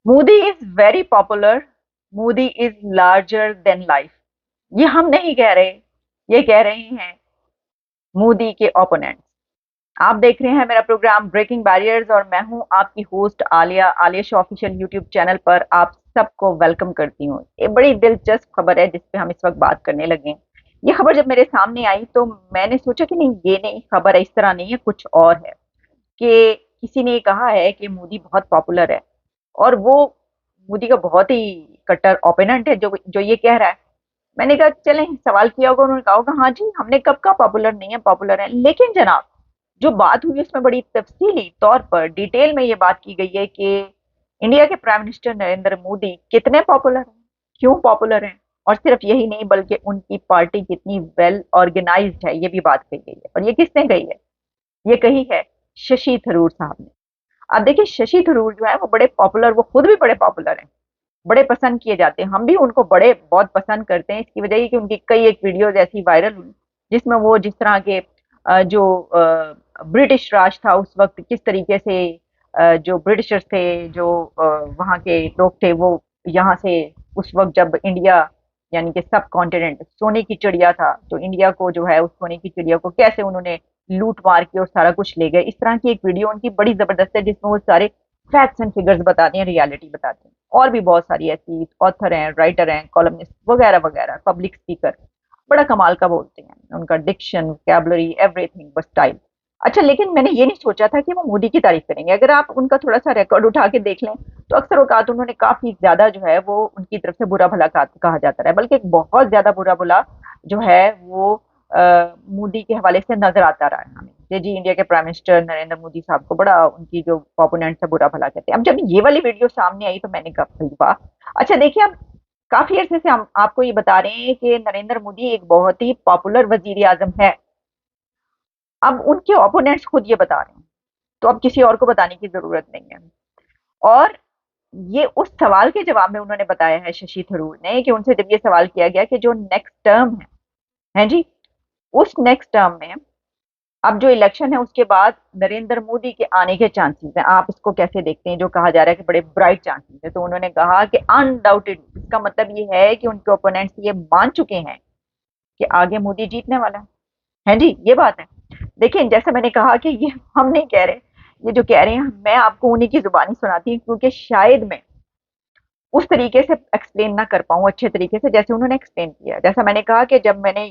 Modi is very popular. Modi is larger than life. ये हम नहीं कह रहे, ये कह रहे हैं मोदी के ओपोनेंट्स। आप देख रहे हैं मेरा प्रोग्राम ब्रेकिंग बैरियर्स और मैं हूं आपकी host Alia. Alia show official YouTube channel पर आप सबको वेलकम करती हूँ। ये बड़ी दिलचस्प खबर है जिस पे हम इस वक्त बात करने लगे हैं। ये खबर जब मेरे सामने आई तो मैंने सोचा कि नहीं, ये नहीं, खबर इस तरह नहीं है, कुछ और है। कि किसी ने कहा है कि मोदी बहुत पॉपुलर है और वो मोदी का बहुत ही कट्टर ओपोनेंट है जो जो ये कह रहा है। मैंने कहा चलें, सवाल किया होगा, उन्होंने कहा होगा हाँ जी, हमने कब कहा पॉपुलर नहीं है, पॉपुलर है। लेकिन जनाब, जो बात हुई उसमें बड़ी तफसीली तौर पर डिटेल में ये बात की गई है कि इंडिया के प्राइम मिनिस्टर नरेंद्र मोदी कितने पॉपुलर हैं, क्यों पॉपुलर हैं, और सिर्फ यही नहीं बल्कि उनकी पार्टी कितनी वेल ऑर्गेनाइज्ड है, ये भी बात कही गई है। और ये किसने कही है? ये कही है शशि थरूर साहब ने। अब देखिए, शशि थरूर जो है वो बड़े पॉपुलर, वो खुद भी बड़े पॉपुलर हैं, बड़े पसंद किए जाते हैं। हम भी उनको बड़े बहुत पसंद करते हैं। इसकी वजह ये कि उनकी कई एक वीडियोज ऐसी वायरल हुई जिसमें वो जिस तरह के जो ब्रिटिश राज था उस वक्त, किस तरीके से जो ब्रिटिशर्स थे, जो वहाँ के लोग थे, वो यहाँ से उस वक्त जब इंडिया यानी कि सब कॉन्टिनेंट सोने की चिड़िया था, तो इंडिया को जो है उस सोने की चिड़िया को कैसे उन्होंने लूट मार की और सारा कुछ ले गए। इस तरह की एक वीडियो उनकी बड़ी जबरदस्त है जिसमें वो सारे फैक्ट्स एंड फिगर्स बताते हैं, रियलिटी बताते हैं। और भी बहुत सारी ऐसी ऑथर हैं, राइटर हैं, कॉलमनिस्ट वगैरह वगैरह, पब्लिक स्पीकर, बड़ा कमाल का बोलते हैं। उनका डिक्शन, वोकैबुलरी, एवरीथिंग, बस स्टाइल। अच्छा, लेकिन मैंने ये नहीं सोचा था कि वो मोदी की तारीफ करेंगे। अगर आप उनका थोड़ा सा रिकॉर्ड उठा के देख लें तो अक्सर औकात उन्होंने काफी ज्यादा जो है वो उनकी तरफ से बुरा भला कहा जाता है, बल्कि एक बहुत ज्यादा बुरा भला जो है वो मोदी के हवाले से नजर आता रहा है हमें। ये जी इंडिया के प्राइम मिनिस्टर नरेंद्र मोदी साहब को बड़ा उनकी जो ओपोनेंट है बुरा भला कहते हैं। अब जब ये वाली वीडियो सामने आई तो मैंने कहा भाई वाह। अच्छा देखिए, अब काफी अरसे से हम आपको ये बता रहे हैं कि नरेंद्र मोदी एक बहुत ही पॉपुलर वजीर आजम है। अब उनके ओपोनेंट्स खुद ये बता रहे हैं, तो अब किसी और को बताने की जरूरत नहीं है। और ये उस सवाल के जवाब में उन्होंने बताया है, शशि थरूर ने, कि उनसे जब ये सवाल किया गया कि जो नेक्स्ट टर्म है जी, उस नेक्स्ट टर्म में अब जो इलेक्शन है उसके बाद नरेंद्र मोदी के आने के चांसेस हैं, आप इसको कैसे देखते हैं? जो कहा जा रहा है कि बड़े ब्राइट चांसेस है, तो उन्होंने कहा कि अनडाउटेड। इसका मतलब ये है कि उनके ओपोनेंट्स ये मान चुके हैं कि आगे मोदी जीतने वाला है जी, ये बात है। देखिए, जैसे मैंने कहा कि ये हम नहीं कह रहे, ये जो कह रहे हैं मैं आपको उन्हीं की जुबानी सुनाती हूँ, क्योंकि शायद मैं उस तरीके से एक्सप्लेन ना कर पाऊं अच्छे तरीके से जैसे उन्होंने एक्सप्लेन किया। जैसा मैंने कहा कि जब मैंने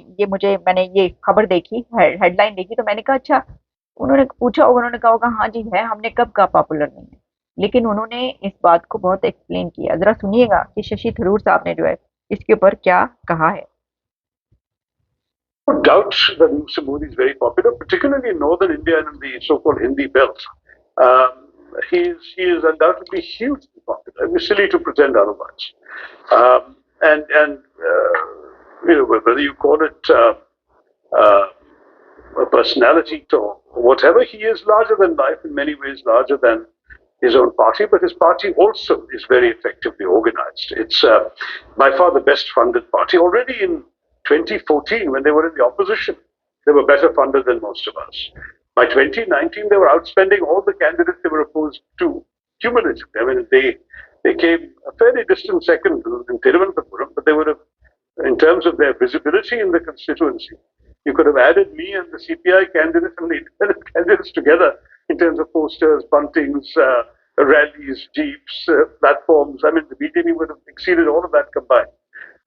ये खबर देखी, हेडलाइन देखी, तो मैंने कहा अच्छा, उन्होंने पूछा होगा, उन्होंने कहा होगा हाँ जी है, हमने कब कहा पॉपुलर नहीं है। लेकिन उन्होंने इस बात को बहुत एक्सप्लेन किया। जरा सुनिएगा कि शशि थरूर साहब ने जो है इसके ऊपर क्या कहा है। No doubt that Mr. Modi is very popular, particularly in northern India and in the so-called Hindi belt. He is undoubtedly hugely popular. It would be silly to pretend otherwise. Whether you call it a personality or whatever, he is larger than life, in many ways larger than his own party, but his party also is very effectively organized. It's by far the best funded party. Already in 2014, when they were in the opposition, they were better funded than most of us. By 2019, they were outspending all the candidates they were opposed to cumulatively. I mean, they came a fairly distant second in Thiruvananthapuram, but they would have, in terms of their visibility in the constituency, you could have added me and the CPI candidates and the independent candidates together in terms of posters, buntings, rallies, jeeps, platforms. I mean, the BJP would have exceeded all of that combined.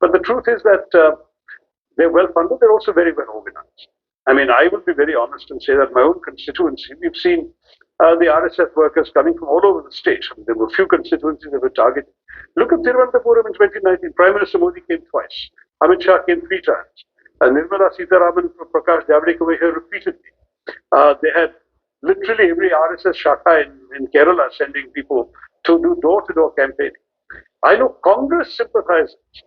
But the truth is that they're well funded, they're also very well organized. I mean, I will be very honest and say that my own constituency, we've seen the RSF workers coming from all over the state. I mean, there were few constituencies that were targeted. Look at Thiruvananthapuram in 2019. Prime Minister Modi came twice. Amit Shah came 3 times. Nirmala Sitharaman, Prakash Javadekar were here repeatedly. They had literally every RSS shaka in Kerala sending people to do door-to-door campaigning. I know Congress sympathizers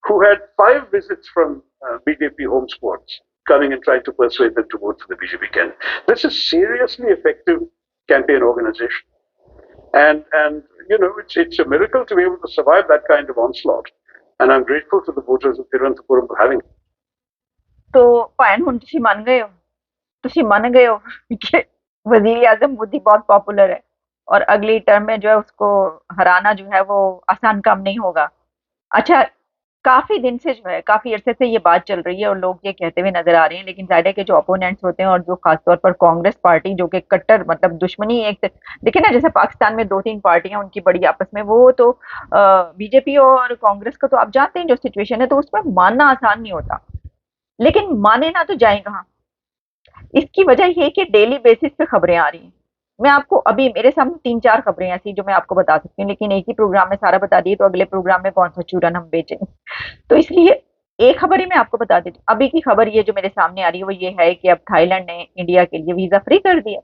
who had 5 visits from BJP home squads coming and trying to persuade them to vote for the BJP candidate. This is seriously effective campaign organization. And it's a miracle to be able to survive that kind of onslaught. And I'm grateful to the voters of Thiruvananthapuram for having it. तो ਭੈਣ ਹੁਣ ਤੁਸੀਂ ਮੰਨ ਗਏ ਹੋ ਕਿ ਵਜ਼ੀਰ ਆਜ਼ਮ मोदी बहुत popular है। और अगली टर्म में जो है उसको हराना जो है वो आसान काम नहीं होगा। अच्छा, काफी दिन से जो है, काफी अरसे से ये बात चल रही है और लोग ये कहते हुए नजर आ रहे हैं, लेकिन जाहिर है कि जो ओपोनेंट्स होते हैं और जो खासतौर पर कांग्रेस पार्टी जो कि कट्टर मतलब दुश्मनी एक देखिए ना, जैसे पाकिस्तान में दो तीन पार्टियां उनकी बड़ी आपस में, वो तो बीजेपी और कांग्रेस का तो आप जानते हैं जो सिचुएशन है, तो उसमें मानना आसान नहीं होता। लेकिन माने ना तो जाए कहाँ। इसकी वजह ये है कि डेली बेसिस पे खबरें आ रही हैं। मैं आपको अभी मेरे सामने तीन चार खबरें ऐसी जो मैं आपको बता सकती हूँ, लेकिन एक ही प्रोग्राम में सारा बता दिए तो अगले प्रोग्राम में कौन सा चूरन हम बेचेंगे। तो इसलिए एक खबर ही मैं आपको बता देती हूँ। अभी की खबर ये जो मेरे सामने आ रही है वो ये है कि अब थाईलैंड ने इंडिया के लिए वीजा फ्री कर दिया।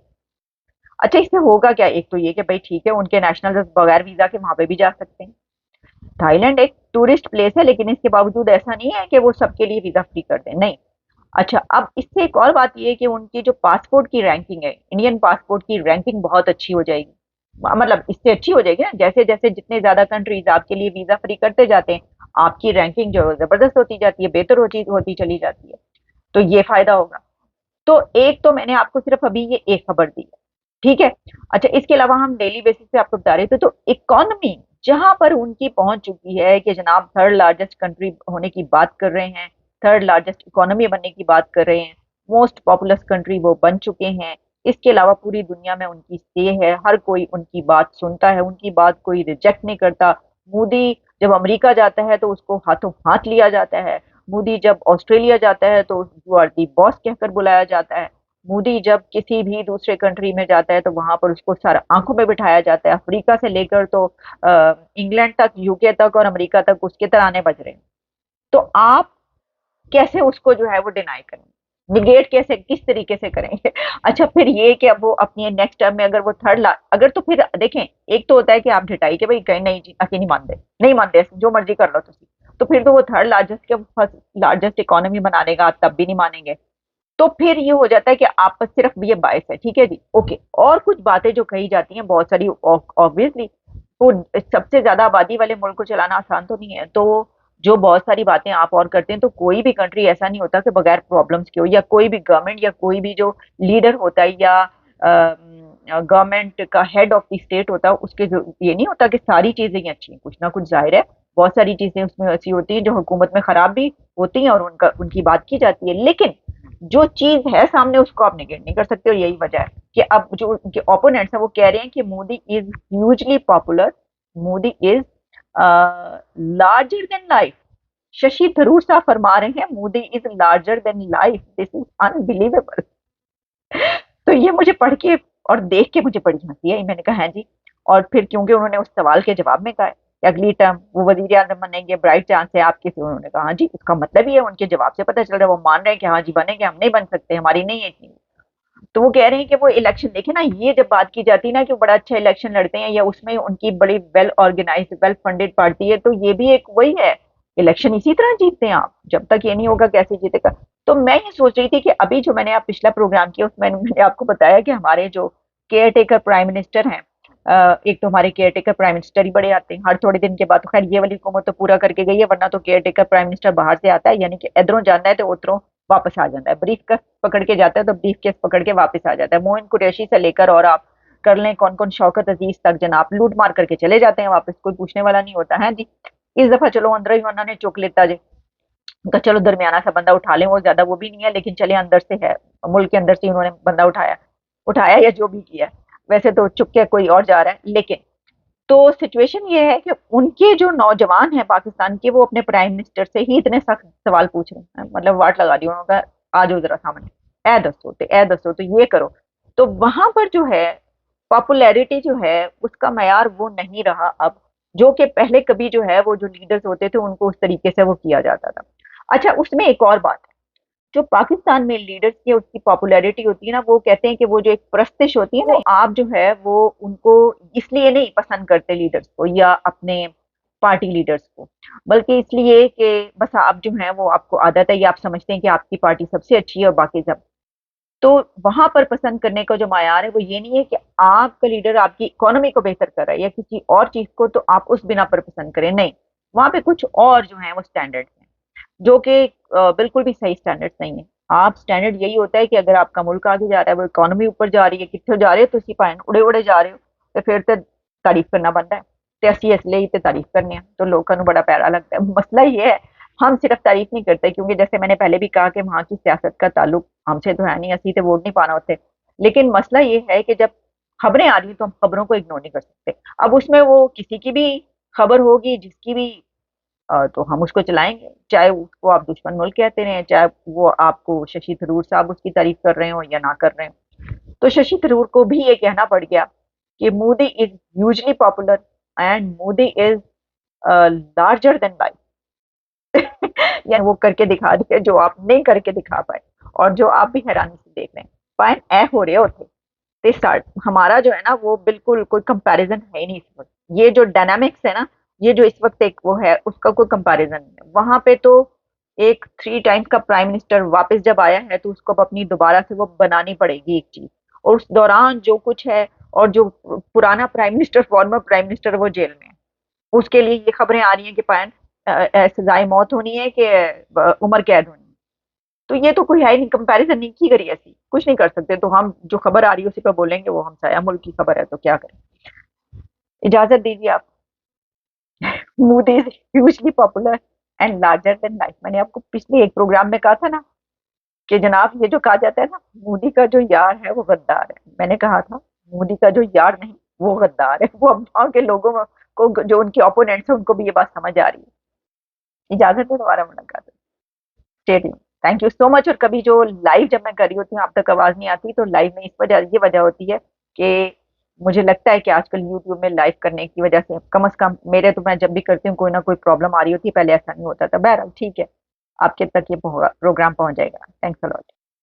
अच्छा, इससे होगा क्या? एक तो ये कि भाई ठीक है, उनके नेशनल बगैर वीजा के वहां पे भी जा सकते हैं। थाईलैंड एक टूरिस्ट प्लेस है, लेकिन इसके बावजूद ऐसा नहीं है कि वो सबके लिए वीजा फ्री कर दें, नहीं। अच्छा, अब इससे एक और बात ये है कि उनकी जो पासपोर्ट की रैंकिंग है, इंडियन पासपोर्ट की रैंकिंग बहुत अच्छी हो जाएगी। मतलब इससे अच्छी हो जाएगी ना, जैसे जैसे जितने ज्यादा कंट्रीज आपके लिए वीजा फ्री करते जाते हैं, आपकी रैंकिंग जो है जबरदस्त होती जाती है, बेहतर होती होती चली जाती है। तो ये फायदा होगा। तो एक तो मैंने आपको सिर्फ अभी ये एक खबर दी है, ठीक है। अच्छा, इसके अलावा हम डेली बेसिस पे आपको बता रहे थे, तो इकोनॉमी जहां पर उनकी पहुंच चुकी है कि जनाब थर्ड लार्जेस्ट कंट्री होने की बात कर रहे हैं, थर्ड लार्जेस्ट इकोनॉमी बनने की बात कर रहे हैं, मोस्ट पॉपुलस कंट्री वो बन चुके हैं। इसके अलावा पूरी दुनिया में उनकी स्टे है, हर कोई उनकी बात सुनता है, उनकी बात कोई रिजेक्ट नहीं करता। मोदी जब अमेरिका जाता है तो उसको हाथों हाथ लिया जाता है। मोदी जब ऑस्ट्रेलिया जाता है तो यू आर दी बॉस कहकर बुलाया जाता है। मोदी जब किसी भी दूसरे कंट्री में जाता है तो वहां पर उसको सारा आंखों में बिठाया जाता है। अफ्रीका से लेकर तो इंग्लैंड तक, यूके तक और अमेरिका तक उसके तराने बज रहे हैं। तो आप कैसे उसको जो है वो डिनाई करेंगे, निगेट कैसे, किस तरीके से करेंगे? अच्छा, फिर ये कि अब वो अपनी नेक्स्ट टर्म में अगर वो अगर, तो फिर देखें, एक तो होता है कि आप ढिठाई के भाई कहीं नहीं जी असि नहीं मानते, नहीं मानते, जो मर्जी कर लो तुम, तो फिर तो वो थर्ड लार्जेस्ट के फर्स्ट लार्जेस्ट इकोनॉमी बनाने का आप तब भी नहीं मानेंगे। तो फिर ये हो जाता है कि आप सिर्फ ये बायस है, ठीक है जी, ओके। और कुछ बातें जो कही जाती हैं बहुत सारी, ऑब्वियसली वो सबसे ज्यादा आबादी वाले मुल्क को चलाना आसान तो नहीं है, तो जो बहुत सारी बातें आप और करते हैं, तो कोई भी कंट्री ऐसा नहीं होता कि बगैर प्रॉब्लम्स के हो, या कोई भी गवर्नमेंट या कोई भी जो लीडर होता है या गवर्नमेंट का हेड ऑफ द स्टेट होता है, उसके ये नहीं होता कि सारी चीजें ही अच्छी हैं, कुछ ना कुछ जाहिर है बहुत सारी चीजें उसमें ऐसी होती हैं जो हुकूमत में खराब भी होती हैं और उनकी बात की जाती है। लेकिन जो चीज है सामने उसको आप निगेट नहीं कर सकते, और यही वजह है कि अब जो उनके ओपोनेंट्स हैं वो कह रहे हैं कि Modi is hugely popular, Modi is larger than life. Shashi Tharoor साहब फरमा रहे हैं Modi is larger than life, this is unbelievable. तो ये मुझे पढ़ के और देख के मुझे बड़ी हंसी आई, मैंने कहा है जी। और फिर क्योंकि उन्होंने उस सवाल के जवाब में कहा है कि अगली टर्म वो वजीर आजम बनेंगे, ब्राइट चांस है आपके, फिर उन्होंने कहा हाँ जी, उसका मतलब ही है, उनके जवाब से पता चल रहा है वो मान रहे हैं कि हाँ जी बनेंगे, हम नहीं बन सकते, हमारी नहीं है इतनी। तो वो कह रहे हैं कि वो इलेक्शन देखे ना, ये जब बात की जाती है ना कि वो बड़ा अच्छा इलेक्शन लड़ते हैं या उसमें उनकी बड़ी well organised well funded party है, तो ये भी एक वही है, इलेक्शन इसी तरह जीतते हैं आप, जब तक ये नहीं होगा कैसे जीतेगा। तो मैं ये सोच रही थी कि अभी जो मैंने आप पिछला प्रोग्राम किया उसमें मैंने आपको बताया कि हमारे जो केयर टेकर प्राइम मिनिस्टर हैं, एक तो हमारे केयर टेकर प्राइम मिनिस्टर ही बड़े आते हैं हर थोड़े दिन के बाद, तो खैर ये वाली हुकूमत तो पूरा करके गई है, वरना तो केयर टेकर प्राइम मिनिस्टर बाहर से आता है, यानी कि इधरों जाना है तो उधरों वापस आ जाता है, ब्रीफ केस पकड़ के जाता है तो ब्रीफ केस पकड़ के वापस आ जाता है। मोइन कुरैशी से लेकर और आप कर लें कौन कौन, शौकत अजीज तक जनाब लूट मार करके चले जाते हैं वापस, कोई पूछने वाला नहीं होता है जी। इस दफा चलो अंदर ही उन्होंने चुक लेता जी, तो चलो दरमियाना सा बंदा उठा लें, वो ज्यादा वो भी नहीं है, लेकिन चले अंदर से है, मुल्क के अंदर से उन्होंने बंदा उठाया, उठाया या जो भी किया। वैसे तो चुप के कोई और जा रहा है, लेकिन तो सिचुएशन ये है कि उनके जो नौजवान हैं पाकिस्तान के, वो अपने प्राइम मिनिस्टर से ही इतने सख्त सवाल पूछ रहे हैं, मतलब वाट लगा दी उन्होंने, आ जाओ जरा सामने, ए दसो तो ये करो। तो वहां पर जो है पॉपुलैरिटी जो है उसका मैयार वो नहीं रहा अब, जो कि पहले कभी जो है वो जो लीडर्स होते थे उनको उस तरीके से वो किया जाता था। अच्छा, उसमें एक और बात है, जो पाकिस्तान में लीडर्स की उसकी पॉपुलैरिटी होती है ना, वो कहते हैं कि वो जो एक प्रस्तिश होती है ना, आप जो है वो उनको इसलिए नहीं पसंद करते लीडर्स को या अपने पार्टी लीडर्स को, बल्कि इसलिए कि बस आप जो है वो आपको आदत है या आप समझते हैं कि आपकी पार्टी सबसे अच्छी है और बाकी सब। तो वहां पर पसंद करने का जो मायार है वो ये नहीं है कि आपका लीडर आपकी इकोनॉमी को बेहतर कर रहा है या किसी और चीज को तो आप उस बिना पर पसंद करें, नहीं। वहां पे कुछ और जो है वो स्टैंडर्ड है, जो कि बिल्कुल भी सही स्टैंडर्ड नहीं है। आप स्टैंडर्ड यही होता है कि अगर आपका मुल्क आगे जा रहा है, वो इकोनॉमी ऊपर जा रही है, कितने जा रहे हो तो इसी पाए उड़े उड़े जा रहे हो, तो फिर तो तारीफ करना बनता है। ते ਅਸੀਂ ਇਸ ਲਈ ਤੇ तारीफ करने हैं तो लोगों को बड़ा प्यारा लगता है। मसला ये है हम सिर्फ तारीफ नहीं करते, क्योंकि जैसे मैंने पहले भी कहा कि वहां की सियासत का ताल्लुक हमसे तो है नहीं, असी तो वोट नहीं पाना होते। लेकिन मसला ये है कि जब खबरें आ रही तो हम खबरों को इग्नोर नहीं कर सकते। अब उसमें वो किसी की भी खबर होगी, जिसकी भी तो हम उसको चलाएंगे, चाहे उसको आप दुश्मन मुल्क कहते रहे, चाहे वो आपको शशि थरूर साहब उसकी तारीफ कर रहे हो या ना कर रहे हो। तो शशि थरूर को भी ये कहना पड़ गया कि Modi is hugely popular and Modi is larger than life. या वो करके दिखा दिया जो आप नहीं करके दिखा पाए, और जो आप भी हैरानी से देख रहे हैं। फाइन ए हो रहे होते ते स्टार्ट हमारा जो है ना, वो बिल्कुल कोई कंपैरिजन है ही नहीं इस वक्त। ये जो डायनामिक्स है ना, ये जो इस वक्त एक वो है, उसका कोई कंपैरिजन नहीं है। वहां पे तो एक 3 टाइम्स का प्राइम मिनिस्टर वापस जब आया है तो उसको अब अपनी दोबारा से वो बनानी पड़ेगी एक चीज, और उस दौरान जो कुछ है, और जो पुराना prime minister, former prime minister, वो जेल में है। उसके लिए ये खबरें आ रही हैं कि पायन सजाए मौत होनी है कि उम्र कैद होनी है। तो ये तो कोई है ही नहीं, कंपैरिजन नहीं की करी, ऐसी कुछ नहीं कर सकते। तो हम जो खबर आ रही है उसी पर बोलेंगे, वो हम साया मुल्क की खबर है तो क्या करें। इजाजत दीजिए आप। Modi is hugely popular and larger than life. मैंने आपको पिछले एक प्रोग्राम में कहा था ना कि जनाब ये जो कहा जाता है ना, मोदी का जो यार है वो गद्दार है। मैंने कहा था मोदी का जो यार नहीं, वो गद्दार है। वो अब वहां के लोगों को, जो उनके ओपोनेंट्स है, उनको भी ये बात समझ आ रही है। इजाजत है, दोबारा मुलाकात। Stay tuned. Thank you so much. और कभी जो लाइव जब मैं कर रही होती हूँ आप तक आवाज नहीं आती, तो लाइव में इस वजह, ये वजह होती है कि मुझे लगता है कि आजकल यूट्यूब में लाइव करने की वजह से कम से कम मेरे, तो मैं जब भी करती हूँ कोई ना कोई प्रॉब्लम आ रही होती है, पहले ऐसा नहीं होता था। बहरहाल ठीक है, आपके तक ये प्रोग्राम पहुंच जाएगा। Thanks a lot.